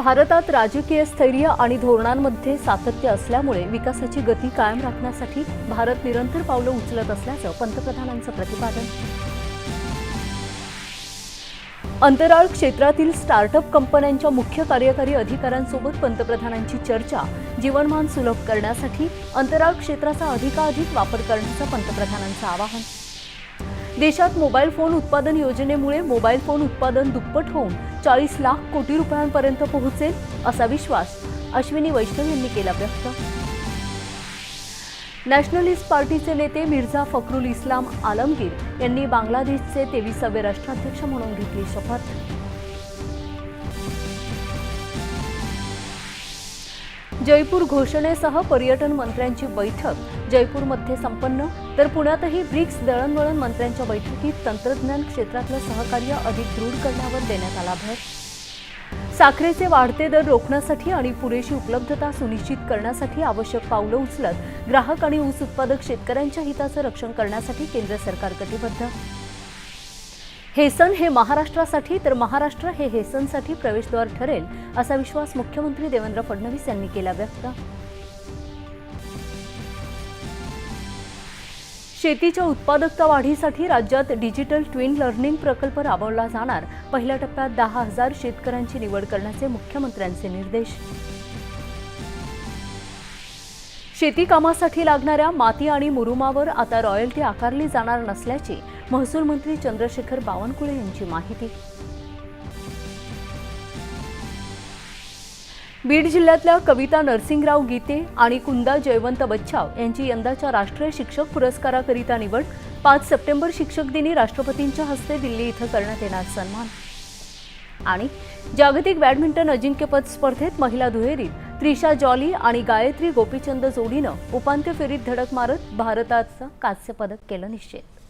भारतात राजकीय स्थैर्य आणि धोरणांमध्ये सातत्य असल्यामुळे विकासाची गती कायम राखण्यासाठी भारत निरंतर पावलं उचलत असल्याचं पंतप्रधानांचं प्रतिपादन। अंतराळ क्षेत्रातील स्टार्टअप कंपन्यांच्या मुख्य कार्यकारी अधिकाऱ्यांसोबत पंतप्रधानांची चर्चा। जीवनमान सुलभ करण्यासाठी अंतराळ क्षेत्राचा अधिकाधिक वापर करण्याचं पंतप्रधानांचं आवाहन। देशात मोबाईल फोन उत्पादन योजनेमुळे मोबाईल फोन उत्पादन दुप्पट होऊन 40 लाख कोटी रुपयांपर्यंत पोहोचेल असा विश्वास अश्विनी वैष्णव यांनी केला व्यक्त। नॅशनलिस्ट पार्टीचे नेते मिर्झा फखरुल इस्लाम आलमगीर यांनी बांगलादेशचे 23वे राष्ट्राध्यक्ष म्हणून घेतली शपथ। जयपूर घोषणेसह पर्यटन मंत्र्यांची बैठक जयपूरमध्ये संपन्न, तर पुण्यातही ब्रिक्स दळणवळण मंत्र्यांच्या बैठकीत तंत्रज्ञान क्षेत्रातलं सहकार्य अधिक दृढ करण्यावर देण्यात आला भर। साखरेचे वाढते दर रोखण्यासाठी आणि पुरेशी उपलब्धता सुनिश्चित करण्यासाठी आवश्यक पावलं उचलत ग्राहक आणि ऊस उत्पादक शेतकऱ्यांच्या हिताचं रक्षण करण्यासाठी केंद्र सरकार कटिबद्ध। हेसन हे महाराष्ट्रासाठी तर महाराष्ट्र हे हेसनसाठी प्रवेशद्वार ठरेल असा विश्वास मुख्यमंत्री देवेंद्र फडणवीस यांनी केला व्यक्त। शेतीच्या उत्पादकता वाढीसाठी राज्यात डिजिटल ट्विन लर्निंग प्रकल्प राबवला जाणार। पहिल्या टप्प्यात 10,000 शेतकऱ्यांची निवड करण्याचे मुख्यमंत्र्यांचे निर्देश। शेती कामासाठी लागणाऱ्या माती आणि मुरुमावर आता रॉयल्टी आकारली जाणार नसल्याची महसूल मंत्री चंद्रशेखर बावनकुळे यांची माहिती। बीड जिल्ह्यातल्या कविता नरसिंगराव गीते आणि कुंदा जयवंत बच्छाव यांची यंदाच्या राष्ट्रीय शिक्षक पुरस्काराकरिता निवड। 5 सप्टेंबर शिक्षक दिनी राष्ट्रपतींच्या हस्ते दिल्ली इथं करण्यात येणार सन्मान। आणि जागतिक बॅडमिंटन अजिंक्यपद स्पर्धेत महिला दुहेरीत त्रिशा जॉली आणि गायत्री गोपीचंद जोडीनं उपांत्य फेरीत धडक मारत भारताचं कांस्य पदक केलं निश्चित।